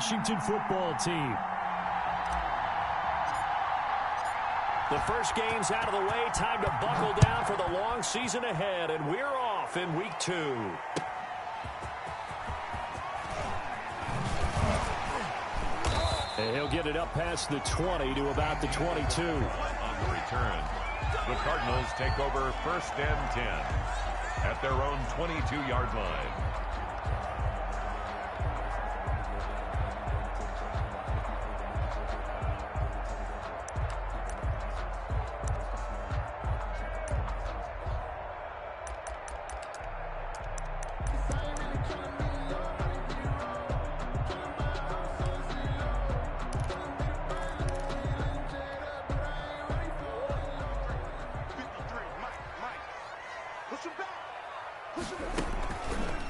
Washington football team. The first game's out of the way. Time to buckle down for the long season ahead, and we're off in week 2. And he'll get it up past the 20 to about the 22. On the return, the Cardinals take over 1st and 10 at their own 22-yard line.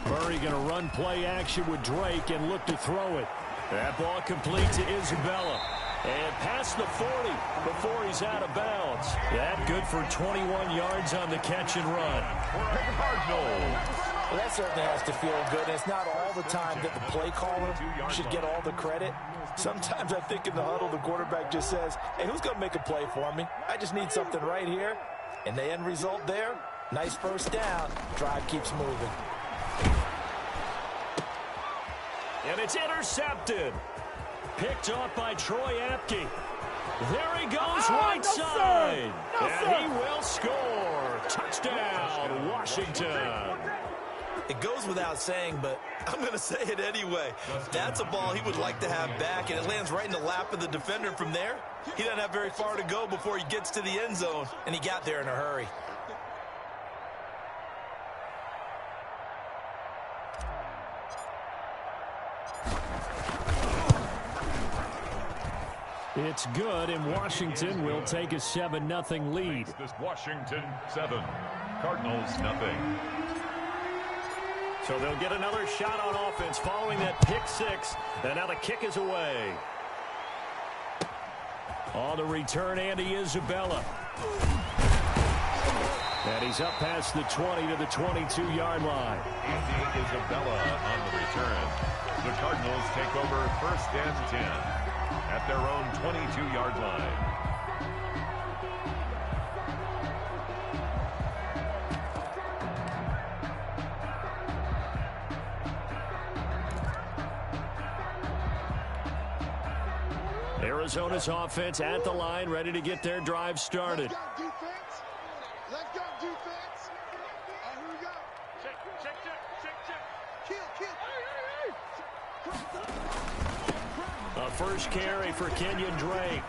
Murray going to run play action with Drake and look to throw it. That ball complete to Isabella. And past the 40 before he's out of bounds. That good for 21 yards on the catch and run. Well, that certainly has to feel good. And it's not all the time that the play caller should get all the credit. Sometimes I think in the huddle, the quarterback just says, hey, who's going to make a play for me? I just need something right here. And the end result there, nice first down. Drive keeps moving. And it's intercepted. Picked off by Troy Apke. There he goes, right side. And he will score. Touchdown, Washington. It goes without saying, but I'm going to say it anyway. That's a ball he would like to have back, and it lands right in the lap of the defender from there. He doesn't have very far to go before he gets to the end zone, and he got there in a hurry. It's good, and Washington will take a 7-0 lead. This Washington 7, Cardinals nothing. So they'll get another shot on offense following that pick 6. And now the kick is away. On the return, Andy Isabella. And he's up past the 20 to the 22-yard line. Andy Isabella on the return. The Cardinals take over 1st and 10 at their own 22-yard line. Arizona's offense at the line, ready to get their drive started. Let's go, defense. Let's go, defense. All right, here we go. Check. A first carry for Kenyon Drake.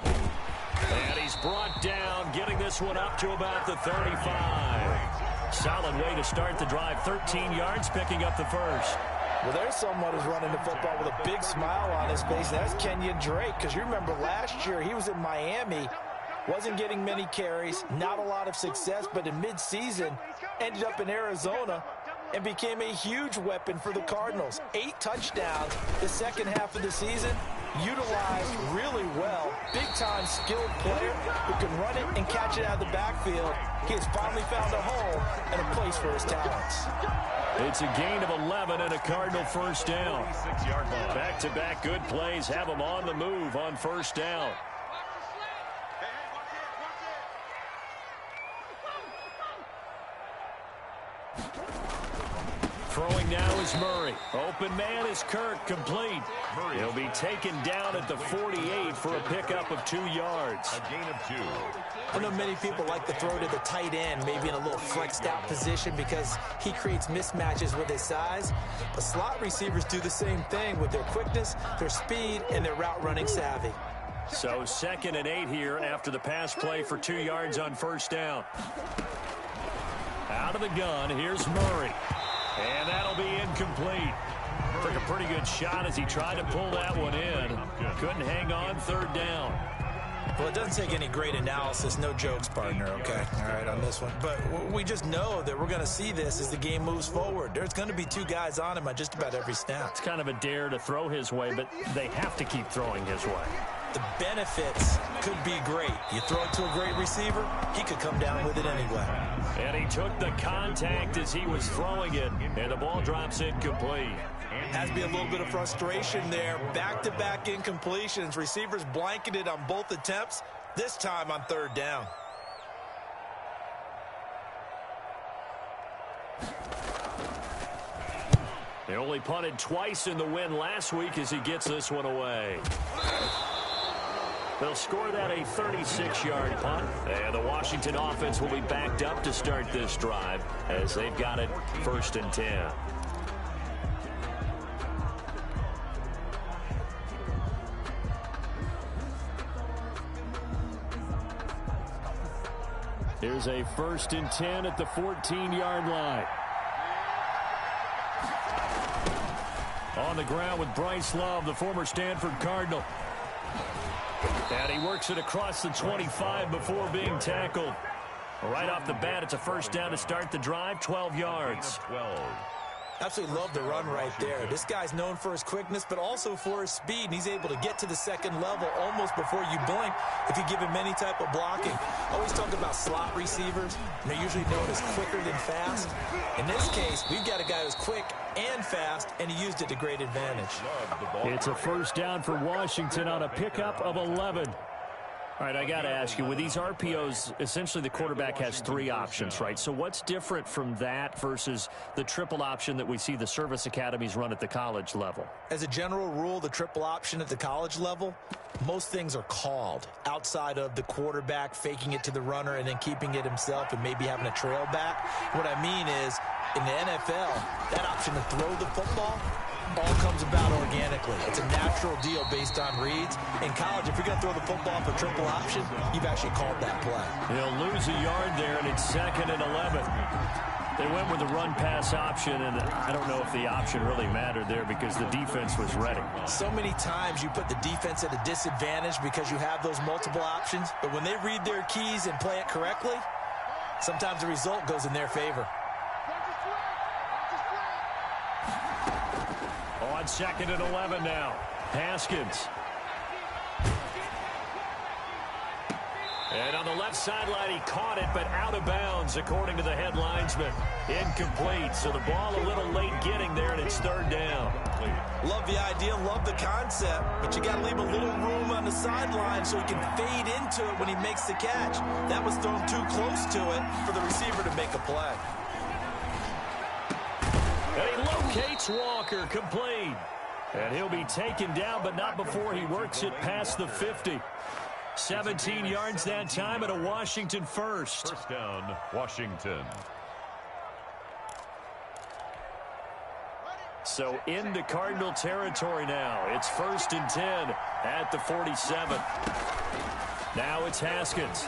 And he's brought down, getting this one up to about the 35. Solid way to start the drive. 13 yards, picking up the first. Well, there's someone who's running the football with a big smile on his face. That's Kenyon Drake, because you remember last year he was in Miami, wasn't getting many carries, not a lot of success, but in midseason ended up in Arizona and became a huge weapon for the Cardinals. 8 touchdowns the second half of the season, utilized really well. Big-time skilled player who can run it and catch it out of the backfield. He has finally found a home and a place for his talents. It's a gain of 11 and a Cardinal first down. Back-to-back good plays have them on the move on first down. Throwing now is Murray. Open man is Kirk, complete. He'll be taken down at the 48 for a pickup of 2 yards. A gain of 2. I know many people like to throw to the tight end, maybe in a little flexed out position because he creates mismatches with his size. But slot receivers do the same thing with their quickness, their speed, and their route running savvy. So 2nd and 8 here after the pass play for 2 yards on first down. Out of the gun, here's Murray. And that'll be incomplete. Took a pretty good shot as he tried to pull that one in. Couldn't hang on, 3rd down. Well, it doesn't take any great analysis. No jokes, partner, okay? All right, on this one. But we just know that we're going to see this as the game moves forward. There's going to be 2 guys on him on just about every snap. It's kind of a dare to throw his way, but they have to keep throwing his way. The benefits could be great. You throw it to a great receiver, he could come down with it anyway. And he took the contact as he was throwing it, and the ball drops incomplete. Has be a little bit of frustration there. Back-to-back incompletions. Receivers blanketed on both attempts, this time on third down. They only punted twice in the win last week as he gets this one away. They'll score that a 36-yard punt. And the Washington offense will be backed up to start this drive as they've got it 1st and 10. Here's a 1st and 10 at the 14-yard line. On the ground with Bryce Love, the former Stanford Cardinal. And he works it across the 25 before being tackled. Right off the bat, it's a 1st down to start the drive, 12 yards. 12. Absolutely love the run right there. This guy's known for his quickness, but also for his speed. And he's able to get to the second level almost before you blink if you give him any type of blocking. I always talk about slot receivers, and they're usually known as quicker than fast. In this case, we've got a guy who's quick and fast, and he used it to great advantage. It's a 1st down for Washington on a pickup of 11. All right, I got to ask you, with these RPOs, essentially the quarterback has 3 options, right? So what's different from that versus the triple option that we see the service academies run at the college level? As a general rule, the triple option at the college level, most things are called outside of the quarterback faking it to the runner and then keeping it himself and maybe having a trail back. What I mean is, in the NFL, that option to throw the football all comes about organically. It's a natural deal based on reads. In college, if you're going to throw the football for triple option, you've actually called that play. He'll lose a yard there, and it's 2nd and 11. They went with the run-pass option, and I don't know if the option really mattered there because the defense was ready. So many times you put the defense at a disadvantage because you have those multiple options, but when they read their keys and play it correctly, sometimes the result goes in their favor. On 2nd and 11 now. Haskins. And on the left sideline, he caught it, but out of bounds, according to the head linesman. Incomplete, so the ball a little late getting there, and it's 3rd down. Love the idea, love the concept, but you got to leave a little room on the sideline so he can fade into it when he makes the catch. That was thrown too close to it for the receiver to make a play. And he locates Walker, complete. And he'll be taken down, but not before he works it past the 50. 17 yards that time and a Washington 1st. 1st down, Washington. So into Cardinal territory now. It's 1st and 10 at the 47. Now it's Haskins.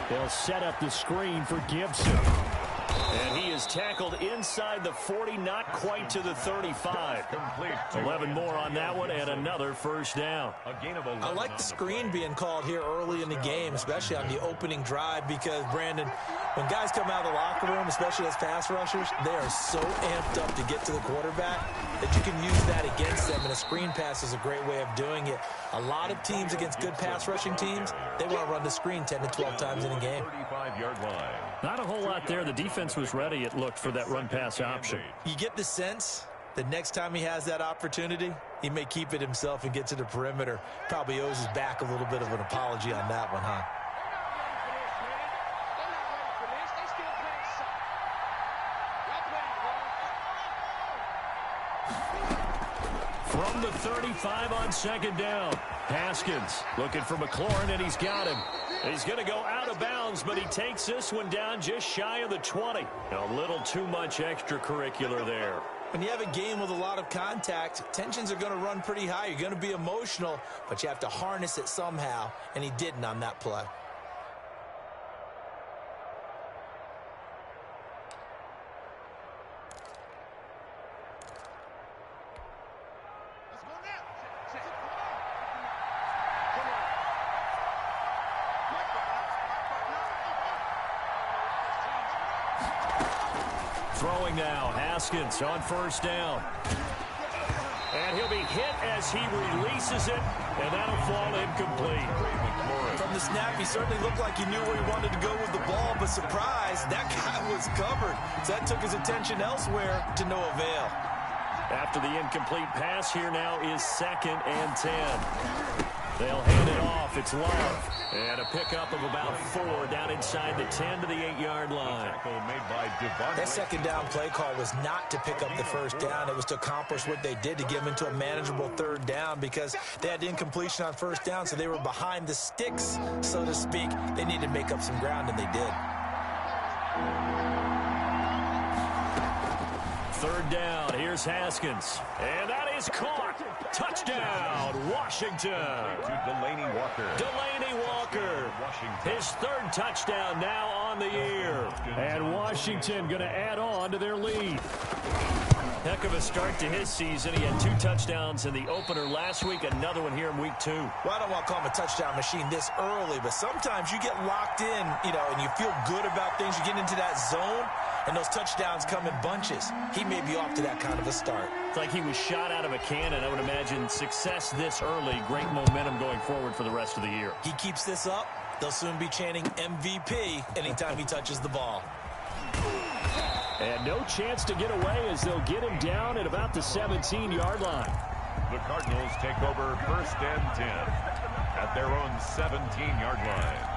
They'll set up the screen for Gibson. And he is tackled inside the 40, not quite to the 35. 11 more on that one, and another 1st down. A gain of 11. I like the screen being called here early in the game, especially on the opening drive, because, Brandon, when guys come out of the locker room, especially as pass rushers, they are so amped up to get to the quarterback that you can use that against them, and a screen pass is a great way of doing it. A lot of teams against good pass rushing teams, they want to run the screen 10 to 12 times in a game. 35-yard line. Not a whole lot there. The defense was ready, it looked, for that run-pass option. You get the sense that next time he has that opportunity, he may keep it himself and get to the perimeter. Probably owes his back a little bit of an apology on that one, huh? From the 35 on 2nd down. Haskins looking for McLaurin, and he's got him. He's going to go out of bounds, but he takes this one down just shy of the 20. A little too much extracurricular there. When you have a game with a lot of contact, tensions are going to run pretty high. You're going to be emotional, but you have to harness it somehow, and he didn't on that play. Throwing now, Haskins on 1st down. And he'll be hit as he releases it, and that'll fall incomplete. From the snap, he certainly looked like he knew where he wanted to go with the ball, but surprise, that guy was covered. So that took his attention elsewhere to no avail. After the incomplete pass, here now is 2nd and 10. They'll hand it off. It's Love. And a pickup of about 4 down inside the 10 to the 8-yard line. That second down play call was not to pick up the first down. It was to accomplish what they did, to get them into a manageable 3rd down, because they had incompletion on 1st down, so they were behind the sticks, so to speak. They needed to make up some ground, and they did. 3rd down. Here's Haskins. And that is caught. Touchdown, Washington. To Delaney Walker. Delaney Walker. His 3rd touchdown now on the year. And Washington going to add on to their lead. Heck of a start to his season. He had 2 touchdowns in the opener last week, another one here in week 2. Well, I don't want to call him a touchdown machine this early, but sometimes you get locked in, and you feel good about things. You get into that zone, and those touchdowns come in bunches. He may be off to that kind of a start. It's like he was shot out of a cannon. I would imagine success this early, great momentum going forward for the rest of the year. He keeps this up, they'll soon be chanting MVP anytime he touches the ball. And no chance to get away as they'll get him down at about the 17-yard line. The Cardinals take over 1st and 10 at their own 17-yard line.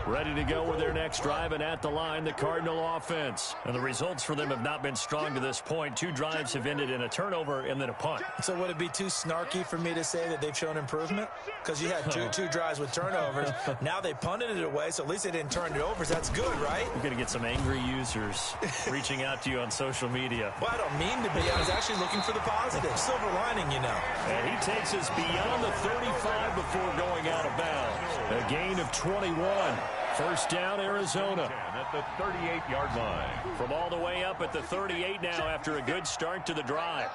Ready to go with their next drive, and at the line, the Cardinal offense. And the results for them have not been strong to this point. 2 drives have ended in a turnover and then a punt. So would it be too snarky for me to say that they've shown improvement? Because you had two drives with turnovers. Now they punted it away, so at least they didn't turn it over. So that's good, right? You're going to get some angry users reaching out to you on social media. Well, I don't mean to be. I was actually looking for the positive. Silver lining, And he takes us beyond the 35 before going out of bounds. A gain of 21. 1st down, Arizona. At the 38-yard line. From all the way up at the 38 now after a good start to the drive.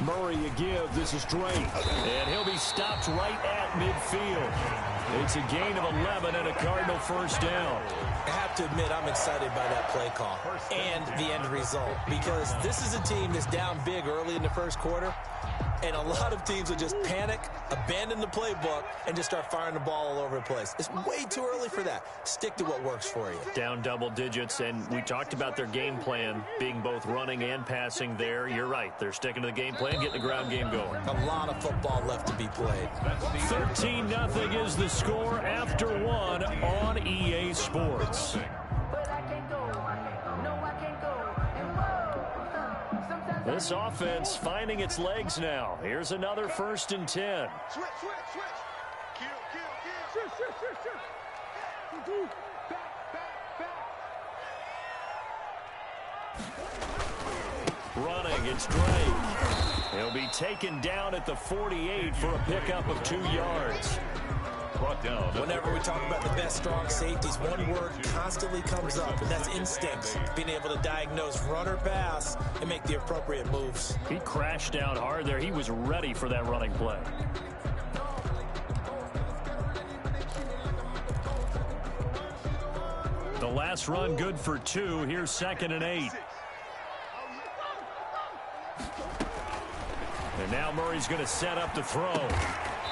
Murray a give. This is Drake. And he'll be stopped right at midfield. It's a gain of 11 and a Cardinal 1st down. I have to admit, I'm excited by that play call and the end result, because this is a team that's down big early in the 1st quarter, and a lot of teams will just panic, abandon the playbook, and just start firing the ball all over the place. It's way too early for that. Stick to what works for you. Down double digits, and we talked about their game plan being both running and passing there. You're right. They're sticking to the game plan, getting the ground game going. A lot of football left to be played. 13-0 is the score after 1 on EA Sports. This offense finding its legs now. Here's another 1st and 10. Switch. Kill. Switch. Back. Running, it's Drake. He'll be taken down at the 48 for a pickup of 2 yards. Brought down. Whenever we talk about the best strong safeties, one word constantly comes up, and that's instincts. Being able to diagnose run or pass and make the appropriate moves. He crashed down hard there. He was ready for that running play. The last run good for 2. Here's 2nd and 8. And now Murray's going to set up to throw.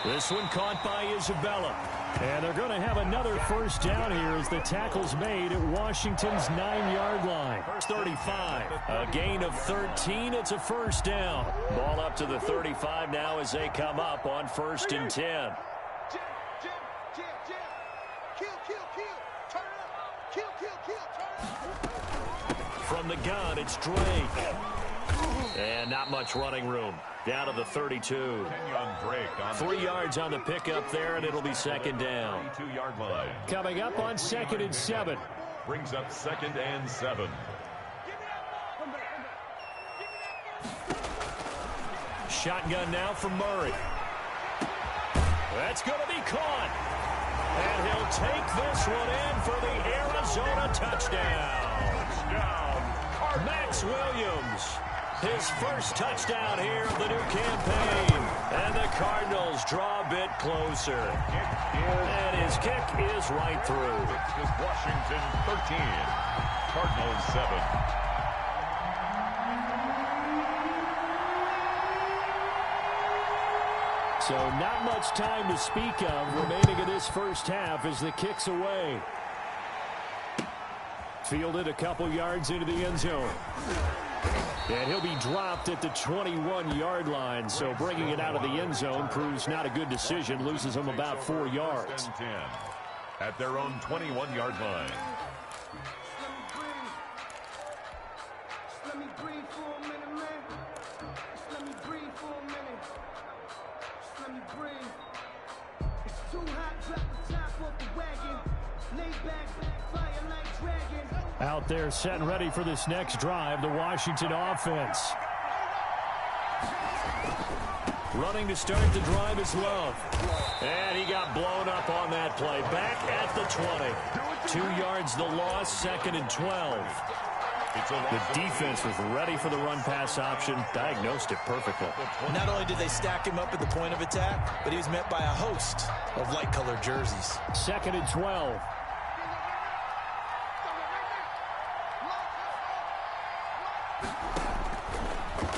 This one caught by Isabella. And they're going to have another 1st down here as the tackle's made at Washington's 9-yard line. First 35. A gain of 13. It's a 1st down. Ball up to the 35 now as they come up on 1st and 10. Jam. Kill. Turn up. Kill. Turn up. From the gun, it's Drake. And not much running room. Down to the 32. 3 yards on the pickup there, and it'll be 2nd down. 22-yard line. Coming up on 2nd and 7. Brings up 2nd and 7. Shotgun now from Murray. That's going to be caught. And he'll take this one in for the Arizona touchdown. Max Williams. His 1st touchdown here of the new campaign. And the Cardinals draw a bit closer. And his kick is right through. It's Washington 13. Cardinals 7. So not much time to speak of remaining in this first half as the kick's away. Fielded a couple yards into the end zone. And he'll be dropped at the 21-yard line. So bringing it out of the end zone proves not a good decision. Loses him about 4 yards. 10 at their own 21-yard line. Let me breathe for a minute, man. Let me breathe for a minute. Let me breathe. It's too hot, drop the top off the wagon. Lay back, fire like dragon. Out there set and ready for this next drive, the Washington offense. Running to start the drive is Love. And he got blown up on that play. Back at the 20. 2 yards the loss, 2nd and 12. The defense was ready for the run-pass option, diagnosed it perfectly. Not only did they stack him up at the point of attack, but he was met by a host of light-colored jerseys. 2nd and 12.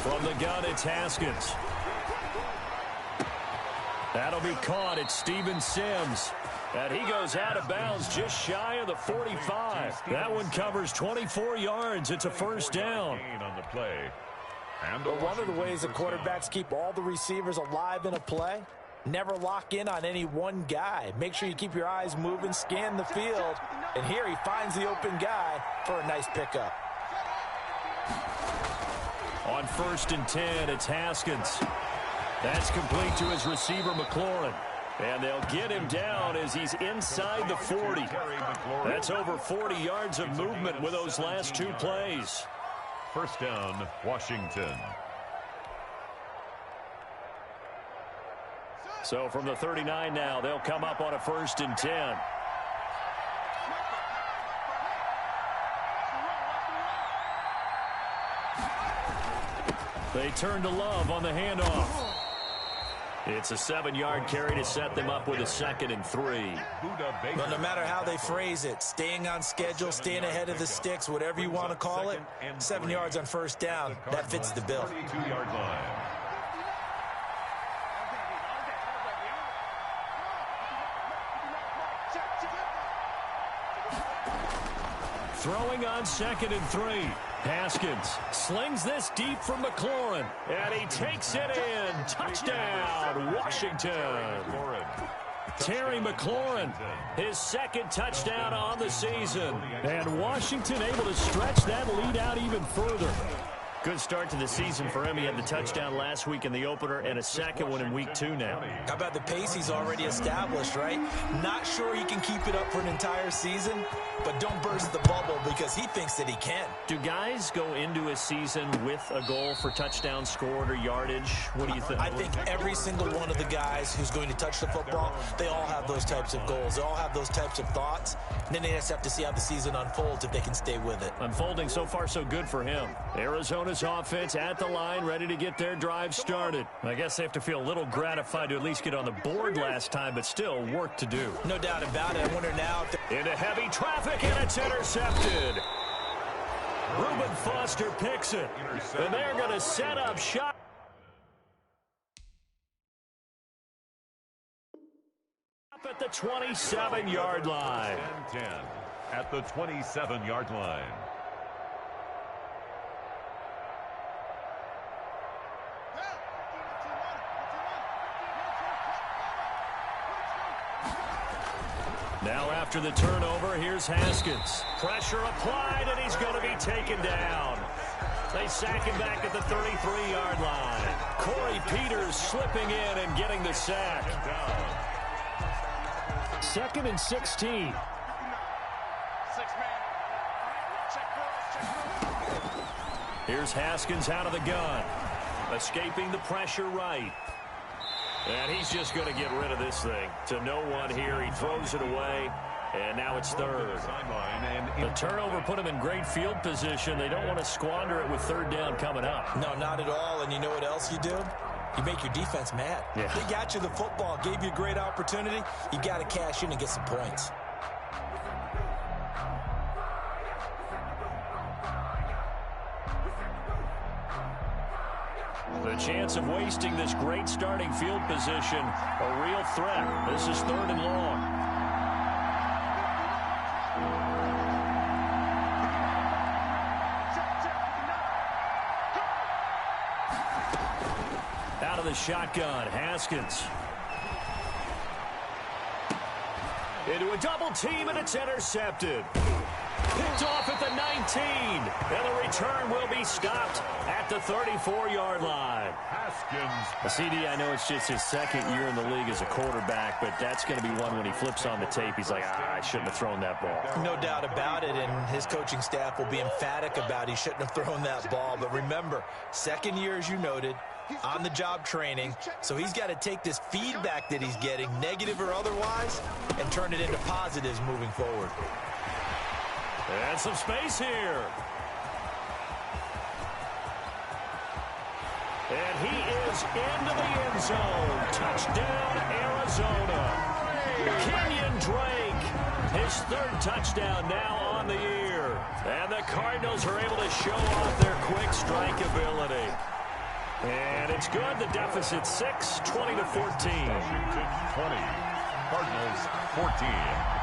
From the gun, it's Haskins. That'll be caught. It's Steven Sims. And he goes out of bounds just shy of the 45. That one covers 24 yards. It's a first down. On the play. But one of the ways the quarterbacks keep all the receivers alive in a play, never lock in on any one guy. Make sure you keep your eyes moving, scan the field. And here he finds the open guy for a nice pickup. On 1st and 10, it's Haskins. That's complete to his receiver, McLaurin. And they'll get him down as he's inside the 40. That's over 40 yards of movement with those last 2 plays. First down, Washington. So from the 39 now, they'll come up on a 1st and 10. They turn to Love on the handoff. It's a 7-yard carry to set them up with a 2nd and 3. But no matter how they phrase it, staying on schedule, staying ahead of the sticks, whatever you want to call it, 7 yards on 1st down, that fits the bill. 32-yard line. Throwing on 2nd and 3. Haskins slings this deep for McLaurin, and he takes it in. Touchdown, Washington. Terry McLaurin, his 2nd touchdown on the season. And Washington able to stretch that lead out even further. Good start to the season for him. He had the touchdown last week in the opener and a 2nd one in week 2 now. How about the pace he's already established, right? Not sure he can keep it up for an entire season, but don't burst the bubble because he thinks that he can. Do guys go into a season with a goal for touchdowns scored or yardage? What do you think? I think every single one of the guys who's going to touch the football, they all have those types of goals. They all have those types of thoughts. And then they just have to see how the season unfolds if they can stay with it. Unfolding so far so good for him. Arizona's offense at the line, ready to get their drive started. I guess they have to feel a little gratified to at least get on the board last time, but still work to do. No doubt about it. I wonder now if into heavy traffic, and it's intercepted. Reuben Foster picks it, and they're going to set up shot. Up at the 27-yard line. 10 at the 27-yard line. Now after the turnover, here's Haskins. Pressure applied, and he's going to be taken down. They sack him back at the 33-yard line. Corey Peters slipping in and getting the sack. 2nd and 16. Here's Haskins out of the gun. Escaping the pressure right. And he's just going to get rid of this thing. To no one here. He throws it away. And now it's 3rd. The turnover put him in great field position. They don't want to squander it with 3rd down coming up. No, not at all. And you know what else you do? You make your defense mad. Yeah. They got you the football, gave you a great opportunity. You got to cash in and get some points. The The chance of wasting this great starting field position, a real threat. This is 3rd and long. Out of the shotgun, Haskins. Into a double team, and it's intercepted. Picked off at the 19. And the return will be stopped at the 34-yard line. Haskins. CD, I know it's just his 2nd year in the league as a quarterback, but that's going to be one when he flips on the tape. He's like, I shouldn't have thrown that ball. No doubt about it, and his coaching staff will be emphatic about he shouldn't have thrown that ball. But remember, 2nd year, as you noted, on-the-job training, so he's got to take this feedback that he's getting, negative or otherwise, and turn it into positives moving forward. And some space here. And he is into the end zone. Touchdown, Arizona. Kenyon Drake, his 3rd touchdown now on the year. And the Cardinals are able to show off their quick strike ability. And it's good. The deficit 6, 20-14. Washington 20, Cardinals 14.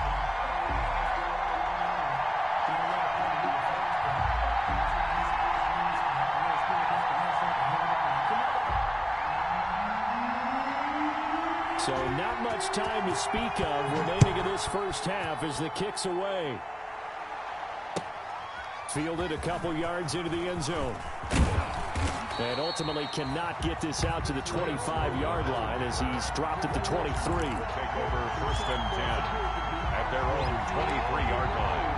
So not much time to speak of remaining in this first half as the kick's away. Fielded a couple yards into the end zone. And ultimately cannot get this out to the 25-yard line as he's dropped at the 23. Take over 1st and 10 at their own 23-yard line.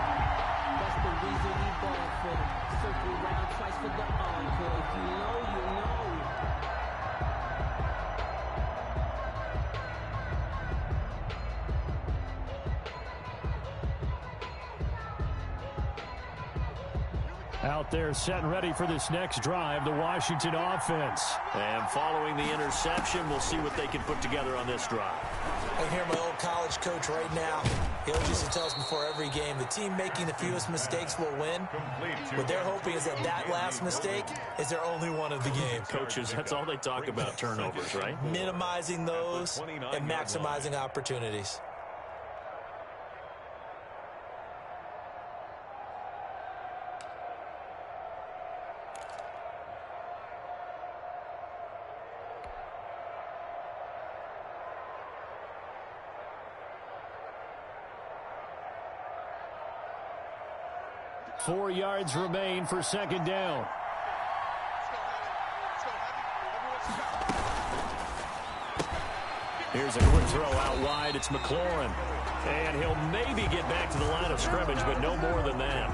That's the reason we ball for. Circle round twice for the encore. If you know, you know. Out there set and ready for this next drive, the Washington offense. And following the interception, we'll see what they can put together on this drive. I can hear my old college coach right now. He always used to tell us before every game, the team making the fewest mistakes will win. What they're hoping is that that last mistake is their only one of the game. Coaches, that's all they talk about, turnovers, right? Minimizing those and maximizing opportunities. Four yards remain for 2nd down. Here's a quick throw out wide. It's McLaurin. And he'll maybe get back to the line of scrimmage, but no more than that.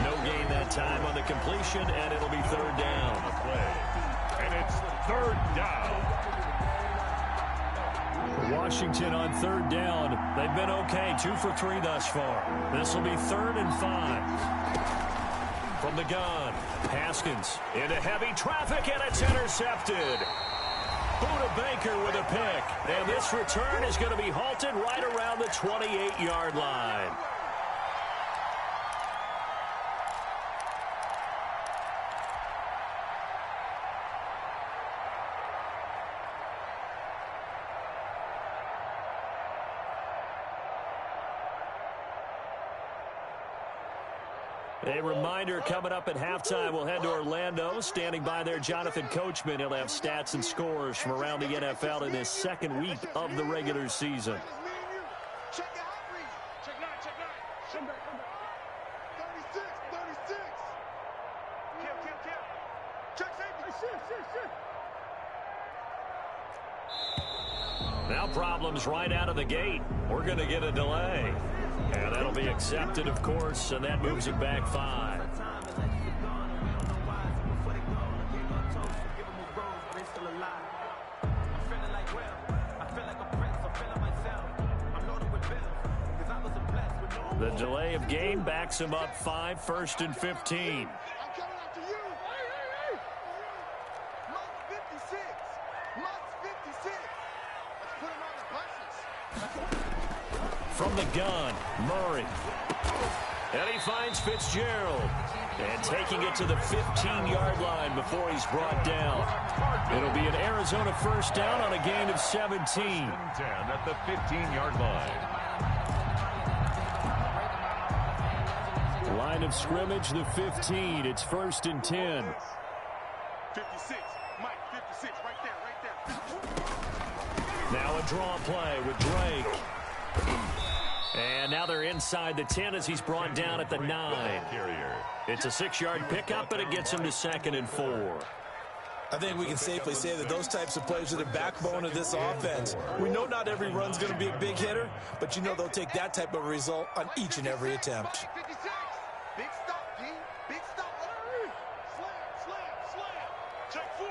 No gain that time on the completion, and it'll be 3rd down. And it's 3rd down. Washington on 3rd down. They've been okay, 2 for 3 thus far. This will be 3rd and 5. From the gun, Haskins into heavy traffic, and it's intercepted. Buda Baker with a pick. And this return is going to be halted right around the 28-yard line. A reminder coming up at halftime, we'll head to Orlando. Standing by there, Jonathan Coachman. He'll have stats and scores from around the NFL in his 2nd week of the regular season. Check the hot read. Check 9, check 9. Come back, come back. 36, 36. Kill. Check safety. Now problems right out of the gate. We're going to get a delay. And that'll be accepted, of course, and that moves it back 5. The delay of game backs him up 5, 1st and 15. I'm coming after you. Must 56. Must 56. Let's put him on the buses. From the gun, Murray. And he finds Fitzgerald. And taking it to the 15-yard line before he's brought down. It'll be an Arizona first down on a gain of 17. 10 at the 15-yard line. Line of scrimmage, the 15. It's 1st and 10. 56. Mike, 56. Right there. Now a draw play with Drake. And now they're inside the 10 as he's brought down at the 9. It's a 6-yard pickup, but it gets him to 2nd and 4. I think we can safely say that those types of plays are the backbone of this offense. We know not every run's going to be a big hitter, but you know they'll take that type of result on each and every attempt. 56. Big stop, P. Big stop. Slam. Check 4.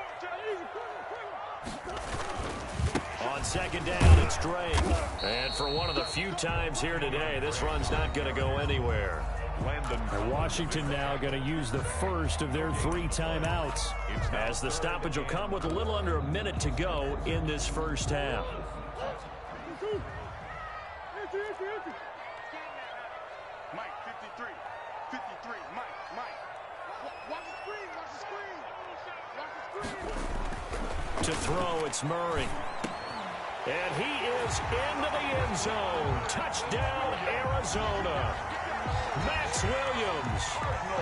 On 2nd down, it's Drake. And for one of the few times here today, this run's not going to go anywhere. And Washington now going to use the first of their 3 timeouts, as the stoppage will come with a little under a minute to go in this first half. Mike, 53. 53. Mike. Watch the screen. To throw, it's Murray. And he is into the end zone. Touchdown, Arizona. Max Williams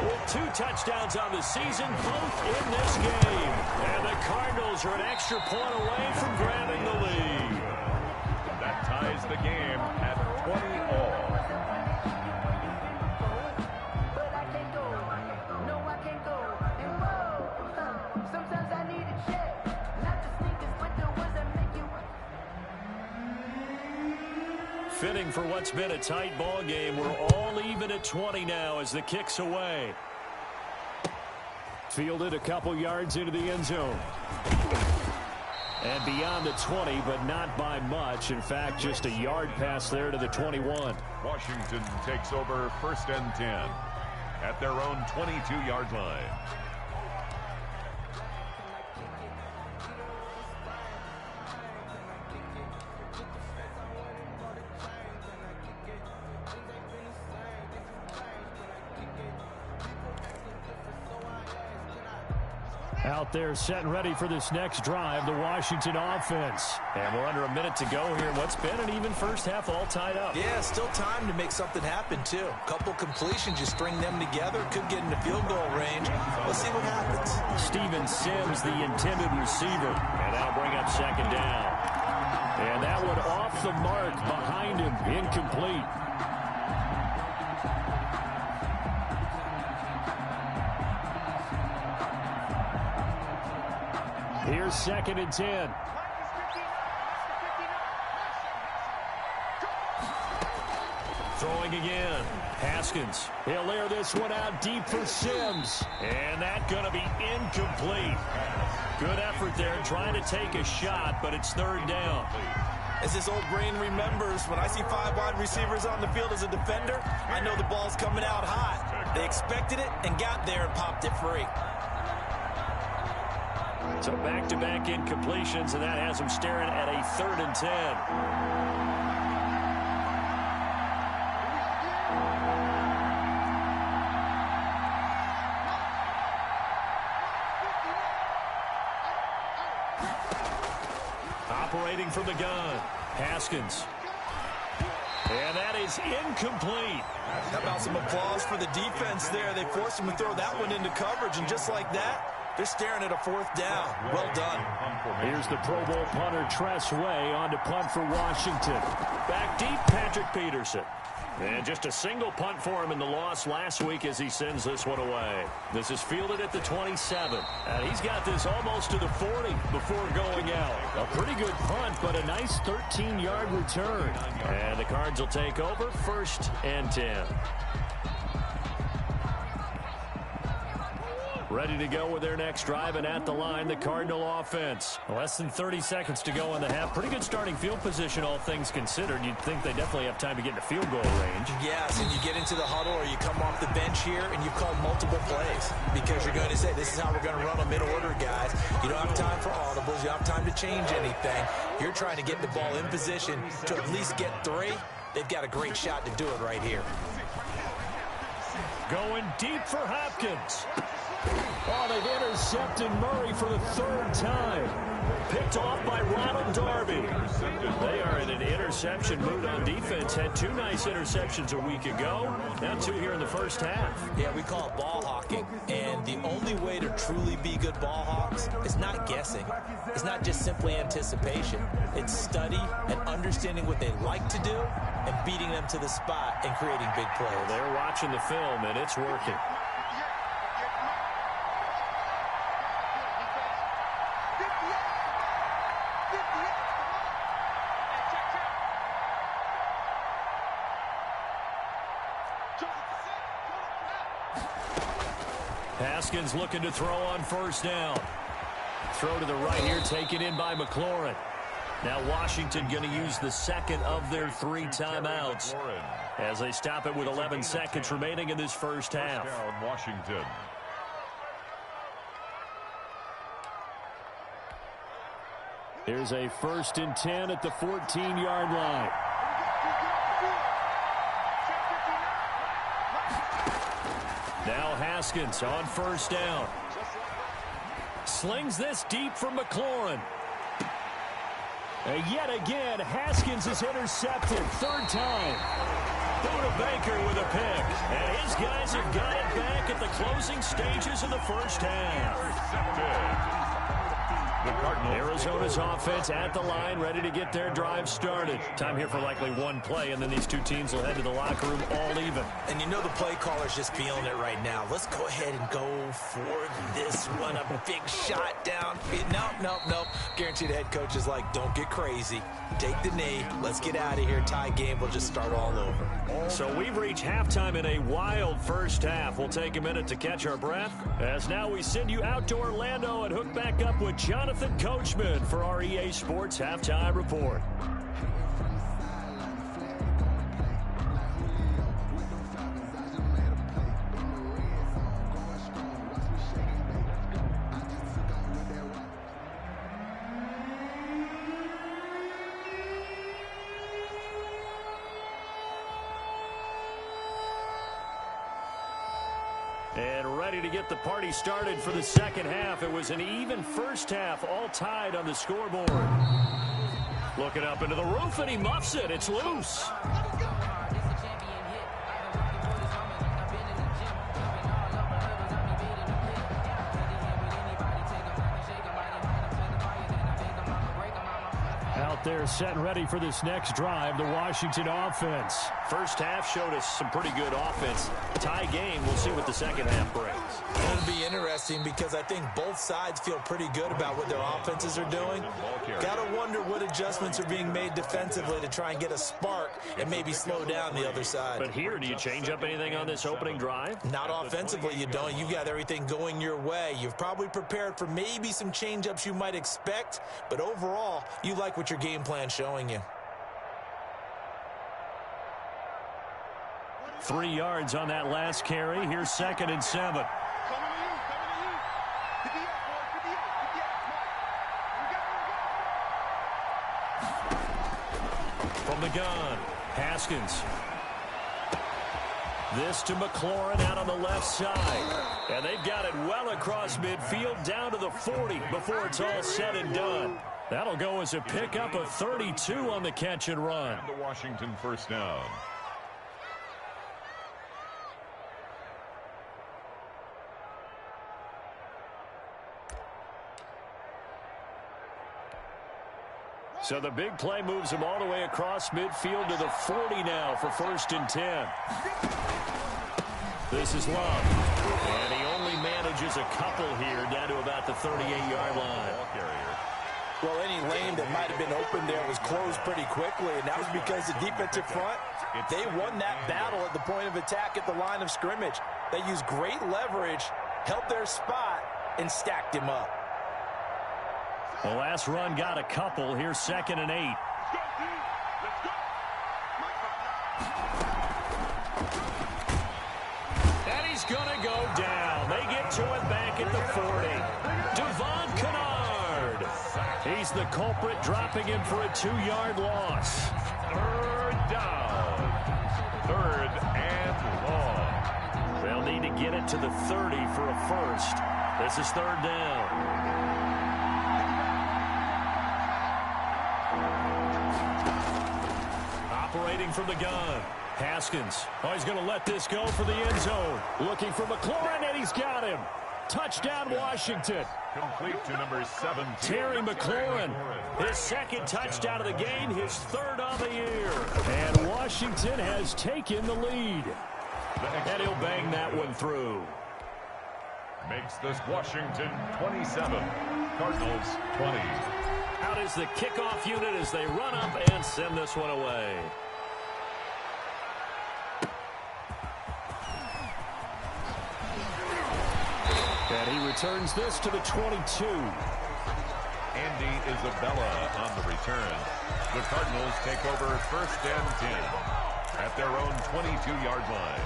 with 2 touchdowns on the season, both in this game. And the Cardinals are an extra point away from grabbing the lead. That ties the game at 20-all. But I can't go. No, I can't go. And whoa, sometimes I need a check. Not the sneakers, but the ones that make you. Fitting for what's been a tight ball game. We're all even at 20 now as the kick's away. Fielded a couple yards into the end zone. And beyond the 20, but not by much. In fact, just a yard pass there to the 21. Washington takes over 1st and 10 at their own 22-yard line. Out there set and ready for this next drive, the Washington offense. And we're under a minute to go here in what's been an even first half, all tied up. Yeah, still time to make something happen, too. Couple completions, you string them together, could get into field goal range. Let's see what happens. Steven Sims, the intended receiver. And that'll bring up 2nd down. And that one off the mark behind him, incomplete. Here's 2nd and 10. Throwing again. Haskins. He'll air this one out deep for Sims. And that's going to be incomplete. Good effort there trying to take a shot, but it's 3rd down. As this old brain remembers, when I see 5 wide receivers on the field as a defender, I know the ball's coming out hot. They expected it and got there and popped it free. So back-to-back incompletions, and that has them staring at a 3rd and 10. Operating from the gun, Haskins. And that is incomplete. How about some applause for the defense there? They forced him to throw that one into coverage, and just like that, they're staring at a 4th down. Well done. Here's the Pro Bowl punter, Tress Way, on to punt for Washington. Back deep, Patrick Peterson. And just a single punt for him in the loss last week as he sends this one away. This is fielded at the 27. And he's got this almost to the 40 before going out. A pretty good punt, but a nice 13-yard return. And the Cards will take over 1st and 10. Ready to go with their next drive, and at the line, the Cardinal offense. Less than 30 seconds to go in the half. Pretty good starting field position, all things considered. You'd think they definitely have time to get into field goal range. Yes, and you get into the huddle or you come off the bench here and you call multiple plays because you're going to say, this is how we're going to run them in order, guys. You don't have time for audibles. You don't have time to change anything. You're trying to get the ball in position to at least get 3. They've got a great shot to do it right here. Going deep for Hopkins. Oh, they've intercepted Murray for the third time. Picked off by Ronald Darby. They are in an interception mood on defense. Had 2 nice interceptions a week ago. Now 2 here in the first half. Yeah, we call it ball hawking. And the only way to truly be good ball hawks is not guessing. It's not just simply anticipation. It's study and understanding what they like to do and beating them to the spot and creating big plays. Well, they're watching the film, and it's working. Haskins looking to throw on first down. Throw to the right here, taken in by McLaurin. Now Washington going to use the second of their 3 timeouts as they stop it with 11 seconds remaining in this first half. Down, Washington. Here's a 1st and 10 at the 14-yard line. Now Haskins on first down. Slings this deep for McLaurin. And yet again, Haskins is intercepted. 3rd time. Buda Baker with a pick. And his guys have got it back at the closing stages of the first half. Arizona's offense at the line, ready to get their drive started. Time here for likely 1 play, and then these 2 teams will head to the locker room all even. And you know the play caller's just feeling it right now. Let's go ahead and go for this one. A big shot down. Nope. Guaranteed the head coach is like, don't get crazy. Take the knee. Let's get out of here. Tie game. We'll just start all over. So we've reached halftime in a wild first half. We'll take a minute to catch our breath, as now we send you out to Orlando and hook back up with Jonathan Coachman for our EA Sports Halftime Report. And ready to get the party started for the second half. It was an even first half, all tied on the scoreboard. Looking up into the roof, and he muffs it. It's loose. Out there set and ready for this next drive, the Washington offense. First half showed us some pretty good offense. Tie game, we'll see what the second half brings. It'll be interesting because I think both sides feel pretty good about what their offenses are doing. Gotta wonder what adjustments are being made defensively to try and get a spark and maybe slow down the other side. But here, do you change up anything on this opening drive? Not offensively, you don't. You've got everything going your way. You've probably prepared for maybe some change-ups you might expect, but overall, you like what your game plan showing you. 3 yards on that last carry. Here's 2nd and 7. From the gun, Haskins. This to McLaurin out on the left side. And they've got it well across midfield down to the 40 before it's all said and done. That'll go as a pickup of 32 on the catch and run. The Washington first down. So the big play moves him all the way across midfield to the 40 now for 1st and 10. This is Love. And he only manages a couple here down to about the 38-yard line. Well, any lane that might have been open there was closed pretty quickly, and that was because the defensive front, they won that battle at the point of attack at the line of scrimmage. They used great leverage, held their spot, and stacked him up. The last run got a couple. Here's 2nd and 8. And he's going to go down. They get to him back at the 40. Devon Kennard. He's the culprit, dropping him for a 2-yard loss. 3rd down. 3rd and long. They'll need to get it to the 30 for a first. This is third down. Operating from the gun. Haskins. Oh, he's going to let this go for the end zone. Looking for McLaurin, and he's got him. Touchdown, Washington. Complete to number 17. Terry McLaurin. His second touchdown of the game, his third on the year. And Washington has taken the lead. And he'll bang that one through. Makes this Washington 27. Cardinals 20. Out is the kickoff unit as they run up and send this one away. And he returns this to the 22. Andy Isabella on the return. The Cardinals take over first and 10 at their own 22-yard line.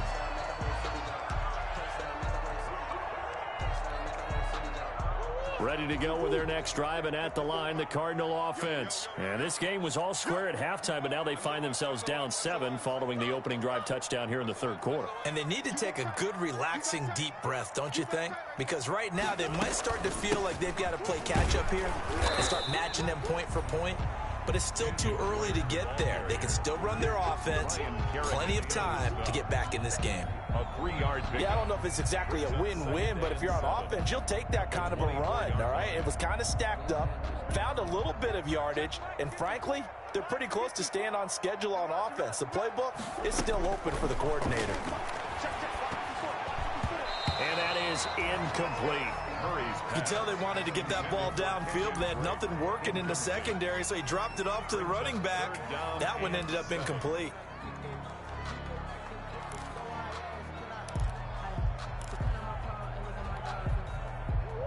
Ready to go with their next drive, and at the line, the Cardinal offense. And this game was all square at halftime, but now they find themselves down 7 following the opening drive touchdown here in the third quarter. And they need to take a good, relaxing, deep breath, don't you think? Because right now they might start to feel like they've got to play catch-up here and start matching them point for point. But it's still too early to get there. They can still run their offense. Plenty of time to get back in this game. A 3-yard pickup. Yeah, I don't know if it's exactly a win-win, but if you're on offense, you'll take that kind of a run, all right? It was kind of stacked up, found a little bit of yardage, and frankly, they're pretty close to staying on schedule on offense. The playbook is still open for the coordinator. And that is incomplete. You can tell they wanted to get that ball downfield. They had nothing working in the secondary, so he dropped it off to the running back. That one ended up incomplete.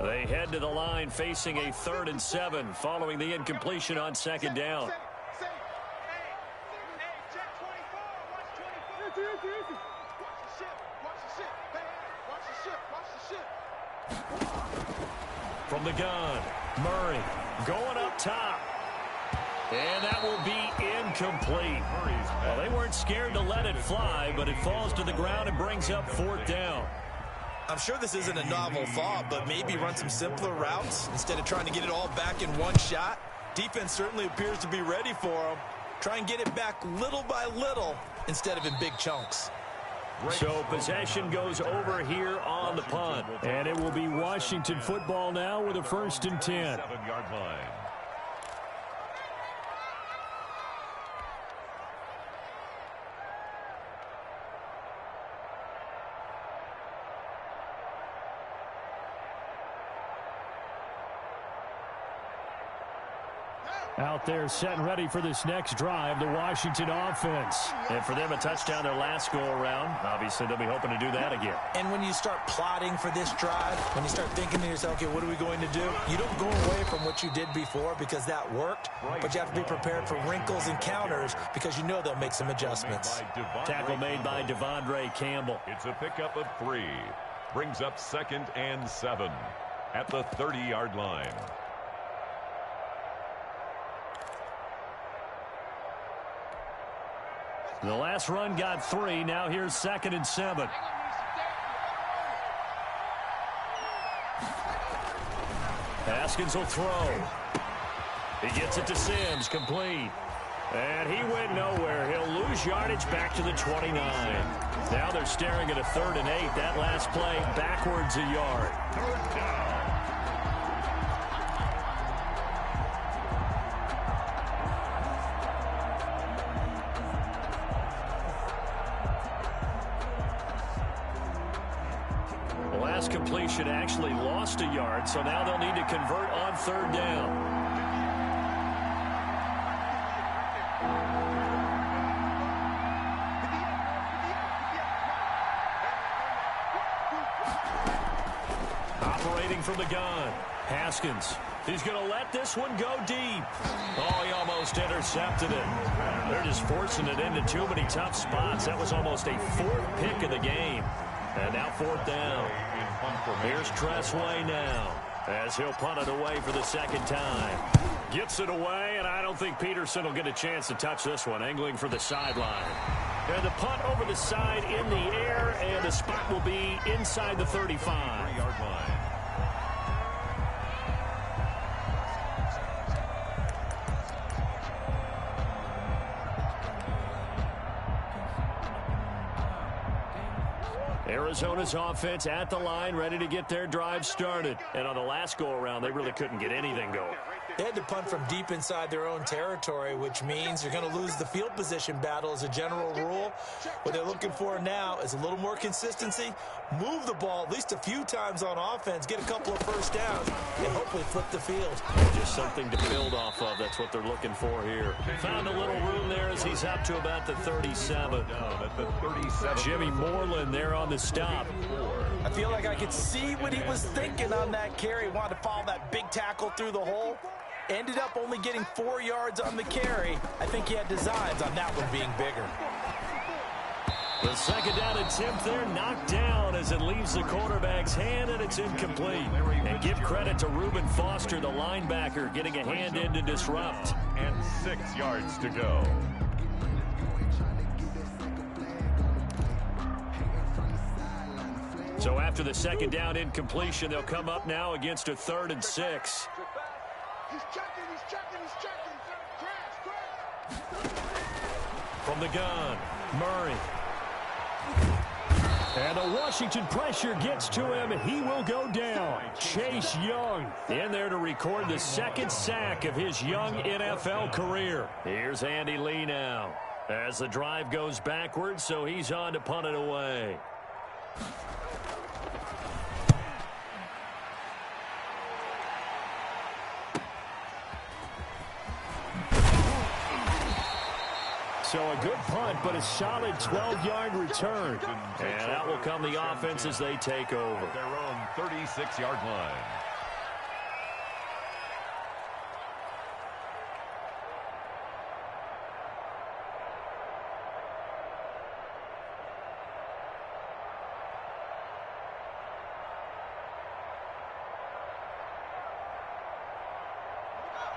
They head to the line facing a 3rd and 7 following the incompletion on second down. From the gun, Murray going up top. And that will be incomplete. Well, they weren't scared to let it fly, but it falls to the ground and brings up 4th down. I'm sure this isn't a novel thought, but maybe run some simpler routes instead of trying to get it all back in one shot. Defense certainly appears to be ready for them. Try and get it back little by little instead of in big chunks. So possession goes over here on the punt. And it will be Washington football now with a 1st and 10. 7-yard line. Out there set and ready for this next drive, the Washington offense. And for them, a touchdown their last go-around. Obviously, they'll be hoping to do that again. And when you start plotting for this drive, when you start thinking to yourself, okay, what are we going to do? You don't go away from what you did before because that worked, but you have to be prepared for wrinkles and counters because you know they'll make some adjustments. Tackle made by Devondre Campbell. It's a pickup of 3. Brings up 2nd and 7 at the 30-yard line. The last run got 3. Now here's 2nd and 7. Haskins will throw. He gets it to Sims, complete. And he went nowhere. He'll lose yardage back to the 29. Now they're staring at a 3rd and 8. That last play backwards a yard. 3rd down. Completion actually lost a yard, so now they'll need to convert on 3rd down. Operating from the gun, Haskins. He's going to let this one go deep. Oh, he almost intercepted it. They're just forcing it into too many tough spots. That was almost a 4th pick of the game. And now 4th down. Here's Tressway now. as he'll punt it away for the second time. Gets it away, and I don't think Peterson will get a chance to touch this one. Angling for the sideline. And the punt over the side in the air, and the spot will be inside the 35-yard line. Arizona's offense at the line, ready to get their drive started. And on the last go-around, they really couldn't get anything going. They had to punt from deep inside their own territory, which means you're going to lose the field position battle as a general rule. What they're looking for now is a little more consistency, move the ball at least a few times on offense, get a couple of first downs, and hopefully flip the field. Just something to build off of. That's what they're looking for here. Found a little room there as he's up to about the 37. Jimmy Moreland there on the stop. I feel like I could see what he was thinking on that carry. He wanted to follow that big tackle through the hole. Ended up only getting 4 yards on the carry. I think he had designs on that one being bigger. The second down attempt there knocked down as it leaves the quarterback's hand, and it's incomplete. And give credit to Reuben Foster, the linebacker, getting a hand in to disrupt. And 6 yards to go. So after the second down incompletion, they'll come up now against a 3rd and 6. He's checking, he's checking, he's checking. Crash. From the gun, Murray. And the Washington pressure gets to him. He will go down. Chase Young in there to record the second sack of his young NFL career. Here's Andy Lee now as the drive goes backwards, so he's on to punt it away. So a good punt, but a solid 12-yard return. And out will come the offense as they take over. Their own 36-yard line.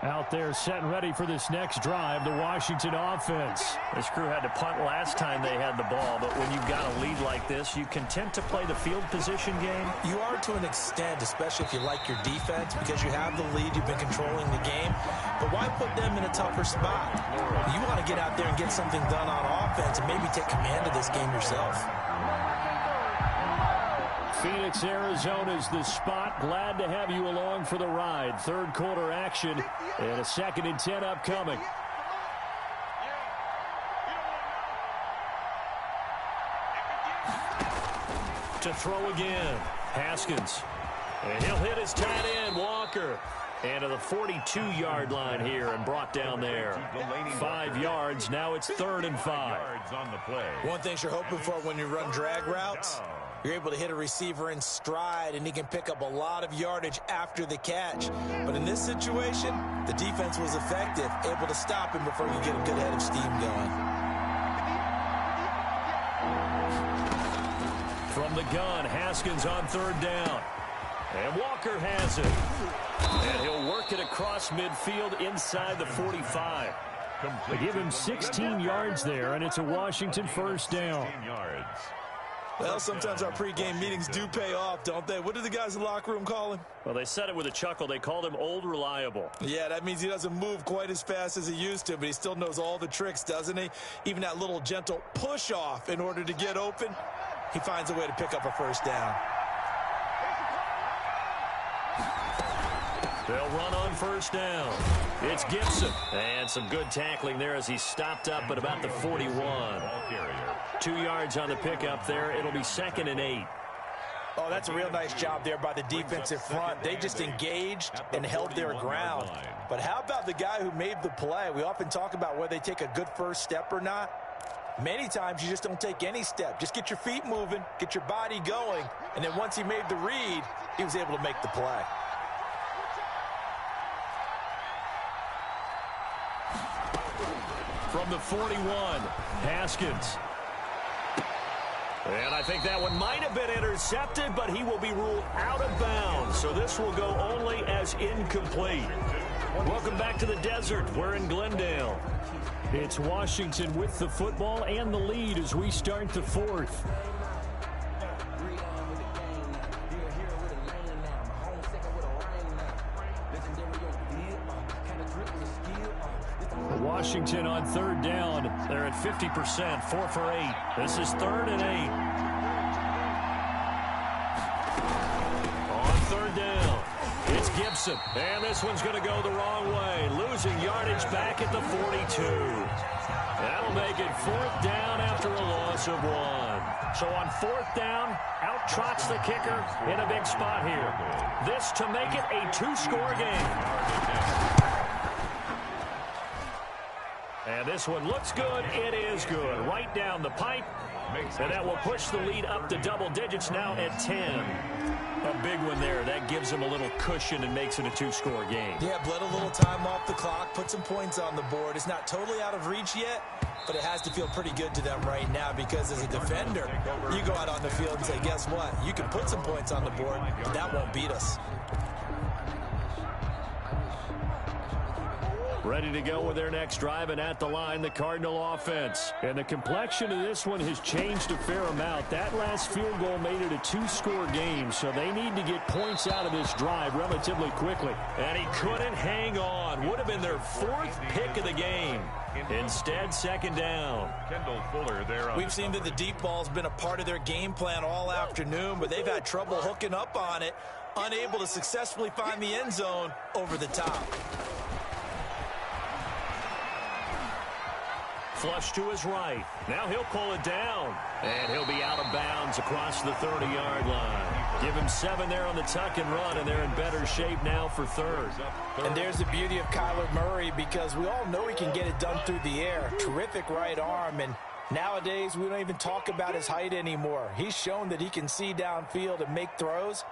Out there set and ready for this next drive, the Washington offense. This crew had to punt last time they had the ball, but when you've got a lead like this, you content to play the field position game? You are to an extent, especially if you like your defense, because you have the lead, you've been controlling the game. But why put them in a tougher spot? You want to get out there and get something done on offense and maybe take command of this game yourself. Phoenix, Arizona's the spot. Glad to have you along for the ride. Third quarter action and a 2nd and 10 upcoming. To throw again, Haskins. And he'll hit his tight end, Walker. And to the 42-yard line here and brought down there. 5 yards. Now it's 3rd and 5. On the play. One thing you're hoping for when you run drag routes, you're able to hit a receiver in stride, and he can pick up a lot of yardage after the catch. But in this situation, the defense was effective, able to stop him before you get a good head of steam going. From the gun, Haskins on 3rd down. And Walker has it. And he'll work it across midfield inside the 45. They give him 16 yards there, and it's a Washington first down. Well, sometimes our pregame meetings do pay off, don't they? What do the guys in the locker room call him? Well, they said it with a chuckle. They called him Old Reliable. Yeah, that means he doesn't move quite as fast as he used to, but he still knows all the tricks, doesn't he? Even that little gentle push-off in order to get open, he finds a way to pick up a first down. They'll run on first down. It's Gibson. And some good tackling there as he stopped up at about the 41. 2 yards on the pickup there. It'll be 2nd and 8. Oh, that's a real nice job there by the defensive front. They just engaged and held their ground. But how about the guy who made the play? We often talk about whether they take a good first step or not. Many times you just don't take any step. Just get your feet moving, get your body going, and then once he made the read, he was able to make the play. From the 41, Haskins. And I think that one might have been intercepted, but he will be ruled out of bounds. So this will go only as incomplete. Welcome back to the desert. We're in Glendale. It's Washington with the football and the lead as we start the fourth. Washington on third down. They're at 50%, 4 for 8. This is 3rd and 8. On third down, it's Gibson. And this one's going to go the wrong way. Losing yardage back at the 42. That'll make it 4th down after a loss of 1. So on 4th down, out trots the kicker in a big spot here. This to make it a 2-score game. And this one looks good. It is good. Right down the pipe. And that will push the lead up to double digits now at 10. A big one there. That gives them a little cushion and makes it a 2-score game. Yeah, bled a little time off the clock, put some points on the board. It's not totally out of reach yet, but it has to feel pretty good to them right now because as a defender, you go out on the field and say, guess what? You can put some points on the board, but that won't beat us. Ready to go with their next drive, and at the line, the Cardinal offense. And the complexion of this one has changed a fair amount. That last field goal made it a 2-score game, so they need to get points out of this drive relatively quickly. And he couldn't hang on. Would have been their 4th pick of the game. Instead, 2nd down. Kendall Fuller there. We've seen that the deep ball's been a part of their game plan all afternoon, but they've had trouble hooking up on it, unable to successfully find the end zone over the top. Flush to his right. Now he'll pull it down. And he'll be out of bounds across the 30-yard line. Give him 7 there on the tuck and run, and they're in better shape now for 3rd. And there's the beauty of Kyler Murray because we all know he can get it done through the air. Terrific right arm, and nowadays we don't even talk about his height anymore. He's shown that he can see downfield and make throws,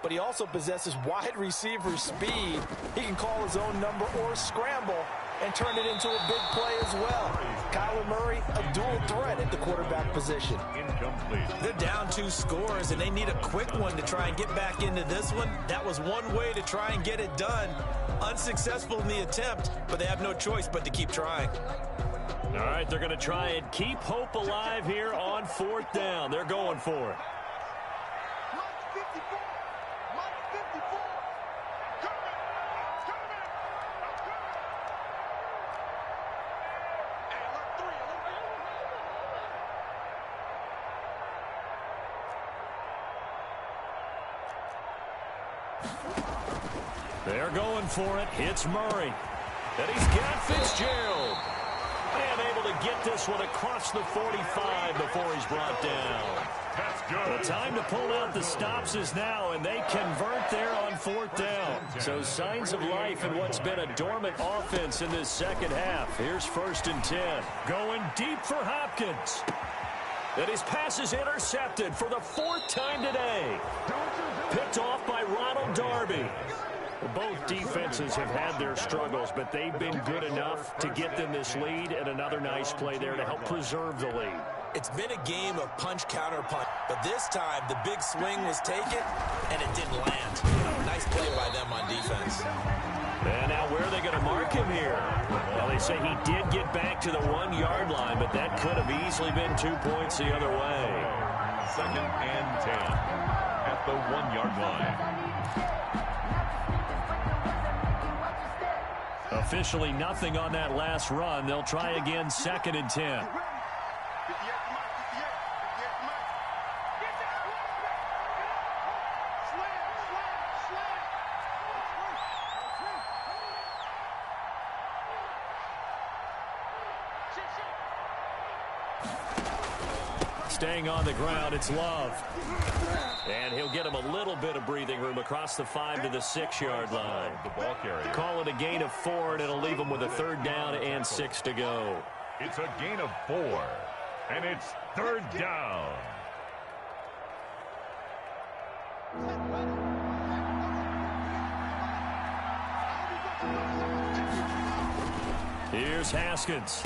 but he also possesses wide receiver speed. He can call his own number or scramble and turn it into a big play as well. Kyler Murray, a dual threat at the quarterback position. Incomplete. They're down 2 scores, and they need a quick one to try and get back into this one. That was one way to try and get it done. Unsuccessful in the attempt, but they have no choice but to keep trying. All right, they're going to try and keep hope alive here on 4th down. They're going for it. They're going for it. It's Murray. And he's got Fitzgerald. And able to get this one across the 45 before he's brought down. That's good. The time to pull out the stops is now, and they convert there on 4th down. So signs of life in what's been a dormant offense in this second half. Here's 1st and 10. Going deep for Hopkins. And his pass is intercepted for the 4th time today. Picked off by Ronald Darby. Both defenses have had their struggles, but they've been good enough to get them this lead, and another nice play there to help preserve the lead. It's been a game of punch-counter-punch, but this time the big swing was taken, and it didn't land. Nice play by them on defense. And now where are they going to mark him here? Well, they say he did get back to the 1-yard line, but that could have easily been 2 points the other way. 2nd and 10 at the 1-yard line. Officially nothing on that last run. They'll try again 2nd and 10. Staying on the ground, it's Love. And he'll get him a little bit of breathing room across the 5 to the 6-yard line. The ball carrier. Call it a gain of 4, and it'll leave him with a 3rd down and 6 to go. It's a gain of 4, and it's 3rd down. Here's Haskins.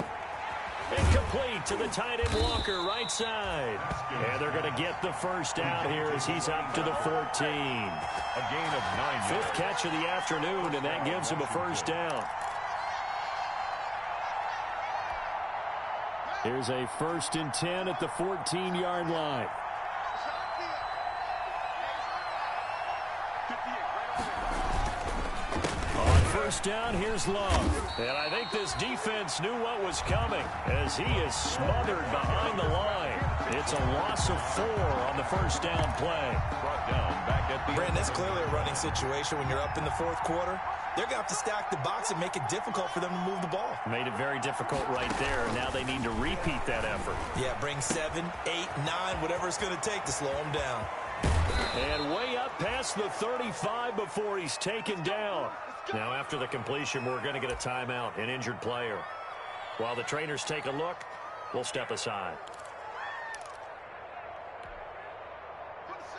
Incomplete to the tight end Walker, right side. And they're going to get the first down here as he's up to the 14. A gain of 9 yards. Fifth catch of the afternoon, and that gives him a first down. Here's a 1st and 10 at the 14-yard line. On first down, here's Love. And I think this defense knew what was coming as he is smothered behind the line. It's a loss of 4 on the first down play. Brought down back at the Brandon, it's clearly a running situation when you're up in the 4th quarter. They're going to have to stack the box and make it difficult for them to move the ball. Made it very difficult right there. Now they need to repeat that effort. Yeah, bring 7, 8, 9, whatever it's going to take to slow them down. And way up past the 35 before he's taken down. Now after the completion, we're going to get a timeout, an injured player. While the trainers take a look, we'll step aside.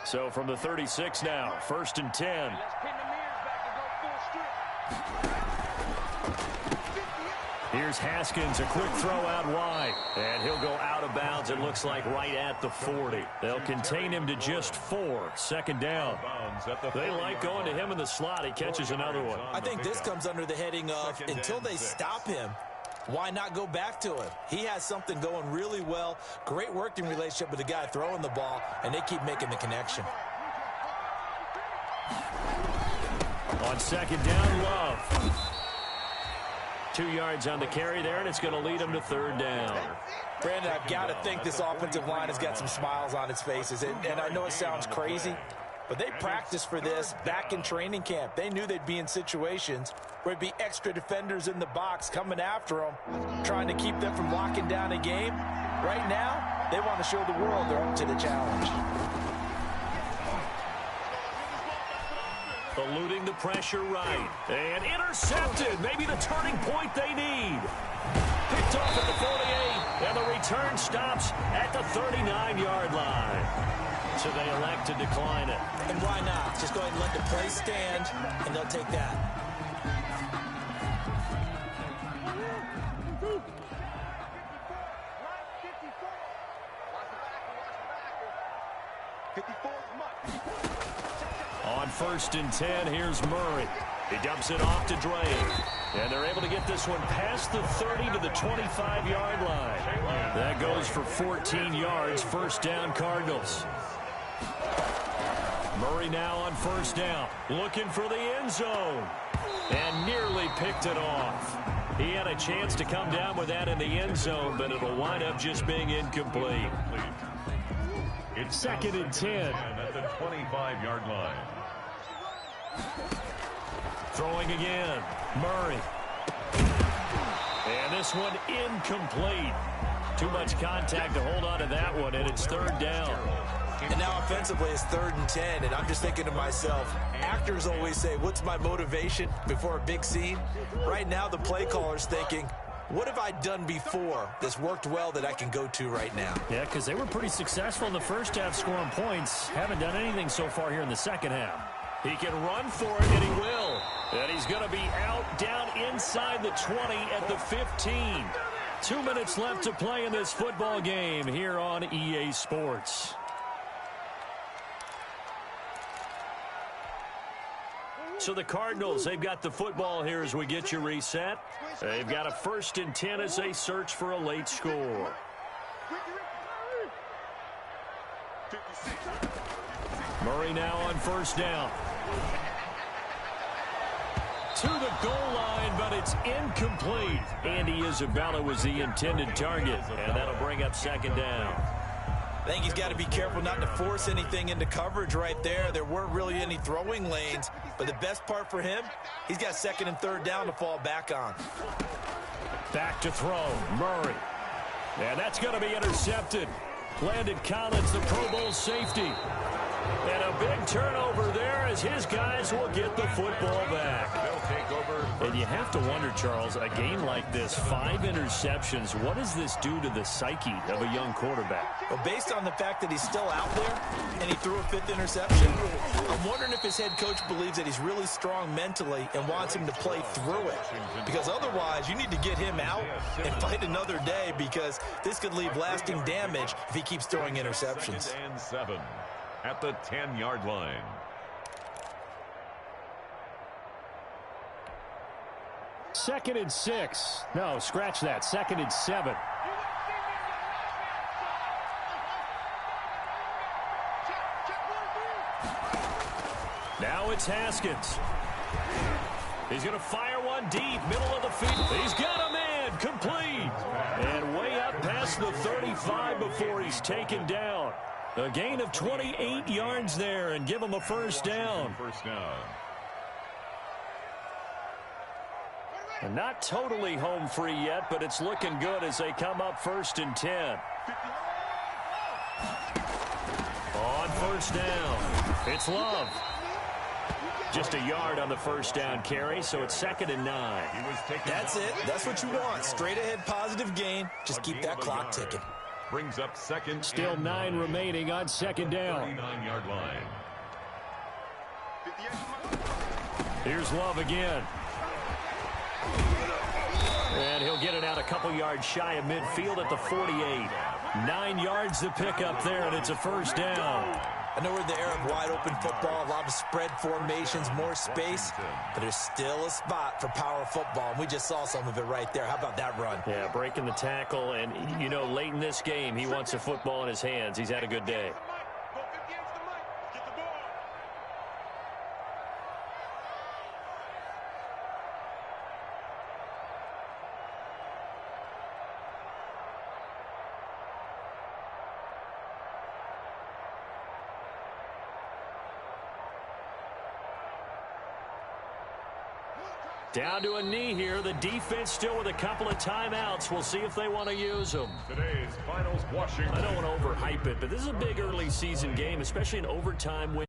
So from the 36 now, 1st and 10. Here's Haskins, a quick throw out wide. And he'll go out of bounds, it looks like, right at the 40. They'll contain him to just 4. 2nd down. They like going to him in the slot. He catches another one. I think this comes under the heading of, until they stop him, why not go back to him? He has something going really well. Great working relationship with the guy throwing the ball, and they keep making the connection. On 2nd down, Love. 2 yards on the carry there, and it's going to lead him to 3rd down. Brandon, I've got to think this offensive line has got some smiles on its faces. And I know it sounds crazy, but they practiced for this back in training camp. They knew they'd be in situations where it'd be extra defenders in the box coming after them, trying to keep them from locking down a game. Right now, they want to show the world they're up to the challenge. Eluding the pressure right. And intercepted. Maybe the turning point they need. Picked off at the 48. And the return stops at the 39-yard line. So they elect to decline it. And why not? Just go ahead and let the play stand, and they'll take that. On 1st and 10, here's Murray. He dumps it off to Drake. And they're able to get this one past the 30 to the 25-yard line. That goes for 14 yards. 1st down, Cardinals. Murray now on 1st down. Looking for the end zone. And nearly picked it off. He had a chance to come down with that in the end zone, but it'll wind up just being incomplete. It's 2nd and 10. At the 25-yard line. Throwing again. Murray. And this one incomplete. Too much contact to hold on to that one, and it's 3rd down. And now offensively it's 3rd and 10, and I'm just thinking to myself, actors always say, what's my motivation before a big scene? Right now the play caller's thinking, what have I done before that's worked well that I can go to right now? Yeah, because they were pretty successful in the first half scoring points. Haven't done anything so far here in the second half. He can run for it, and he will. And he's going to be out down inside the 20 at the 15. 2 minutes left to play in this football game here on EA Sports. So the Cardinals, they've got the football here as we get you reset. They've got a 1st and 10 as they search for a late score. Murray now on 1st down. To the goal line, but it's incomplete. Andy Isabella was the intended target, and that'll bring up 2nd down. I think he's got to be careful not to force anything into coverage right there. There weren't really any throwing lanes, but the best part for him, he's got 2nd and 3rd down to fall back on. Back to throw, Murray. And that's going to be intercepted. Landon Collins, the Pro Bowl safety. And a big turnover there as his guys will get the football back. take over. And you have to wonder, Charles, a game like this, 5 interceptions, what does this do to the psyche of a young quarterback? Well, based on the fact that he's still out there and he threw a 5th interception, I'm wondering if his head coach believes that he's really strong mentally and wants him to play through it. Because otherwise, you need to get him out and fight another day, because this could leave lasting damage if he keeps throwing interceptions. 2nd and 7 at the 10-yard line. Second and 6. No, scratch that. 2nd and 7. Now it's Haskins. He's going to fire one deep, middle of the field. He's got a man, complete. And way up past the 35 before he's taken down. A gain of 28 yards there, and give him a first down. And not totally home free yet, but it's looking good as they come up 1st and 10. On first down, it's Love. Just a yard on the first down carry, so it's 2nd and 9. That's it. That's what you want. Straight ahead positive gain. Just keep that clock ticking. Brings up 2nd. Still 9 remaining on 2nd down. 39-yard line. Here's Love again. And he'll get it out a couple yards shy of midfield at the 48. 9 yards to pick up there, and it's a first down. I know we're in the era of wide-open football, a lot of spread formations, more space, but there's still a spot for power football, and we just saw some of it right there. How about that run? Yeah, breaking the tackle, and, you know, late in this game, he wants the football in his hands. He's had a good day. Down to a knee here. The defense still with a couple of timeouts. We'll see if they want to use them. Today's finals, Washington. I don't want to overhype it, but this is a big early season game, especially an overtime win.